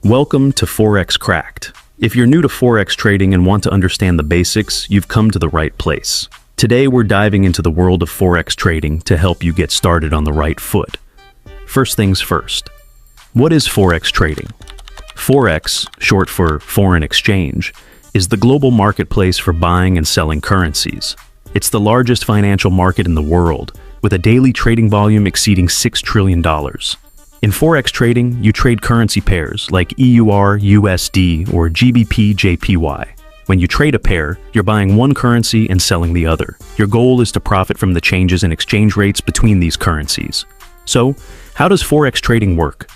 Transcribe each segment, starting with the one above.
Welcome to Forex Cracked. If you're new to Forex trading and want to understand the basics, you've come to the right place. Today we're diving into the world of Forex trading to help you get started on the right foot. First things first. What is Forex trading? Forex, short for foreign exchange, is the global marketplace for buying and selling currencies. It's the largest financial market in the world, with a daily trading volume exceeding $6 trillion. In Forex trading, you trade currency pairs like EUR, USD, or GBP, JPY. When you trade a pair, you're buying one currency and selling the other. Your goal is to profit from the changes in exchange rates between these currencies. So, how does Forex trading work?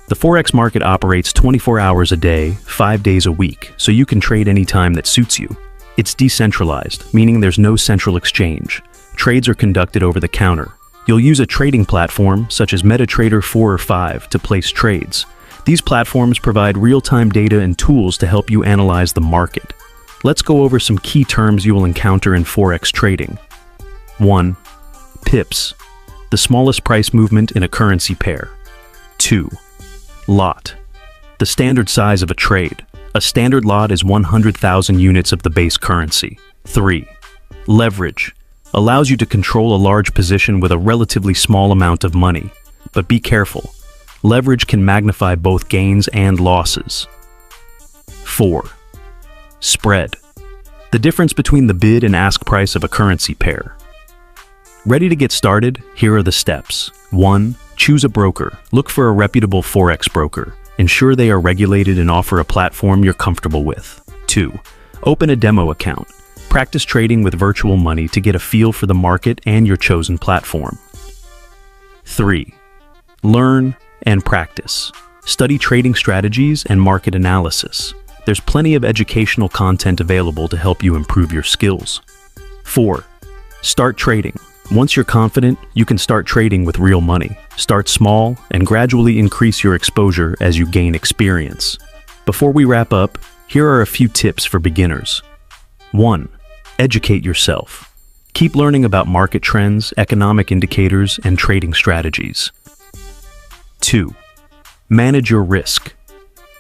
The Forex market operates 24 hours a day, 5 days a week, so you can trade any time that suits you. It's decentralized, meaning there's no central exchange. Trades are conducted over the counter. You'll use a trading platform, such as MetaTrader 4 or 5, to place trades. These platforms provide real-time data and tools to help you analyze the market. Let's go over some key terms you will encounter in Forex trading. 1. Pips, the smallest price movement in a currency pair. 2. Lot, the standard size of a trade. A standard lot is 100,000 units of the base currency. 3. Leverage, allows you to control a large position with a relatively small amount of money. But be careful. Leverage can magnify both gains and losses. 4. Spread, the difference between the bid and ask price of a currency pair. Ready to get started? Here are the steps. 1. Choose a broker. Look for a reputable Forex broker. Ensure they are regulated and offer a platform you're comfortable with. 2. Open a demo account. Practice trading with virtual money to get a feel for the market and your chosen platform. 3. Learn and practice. Study trading strategies and market analysis. There's plenty of educational content available to help you improve your skills. 4. Start trading. Once you're confident, you can start trading with real money. Start small and gradually increase your exposure as you gain experience. Before we wrap up, here are a few tips for beginners. 1. Educate yourself. Keep learning about market trends, economic indicators, and trading strategies. 2. Manage your risk.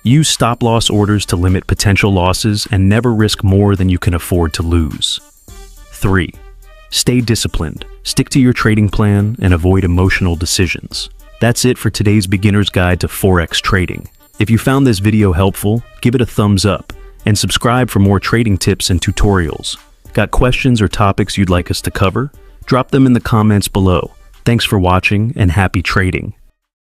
Use stop-loss orders to limit potential losses and never risk more than you can afford to lose. 3. Stay disciplined. Stick to your trading plan and avoid emotional decisions. That's it for today's beginner's guide to Forex trading. If you found this video helpful, give it a thumbs up and subscribe for more trading tips and tutorials. Got questions or topics you'd like us to cover? Drop them in the comments below. Thanks for watching and happy trading.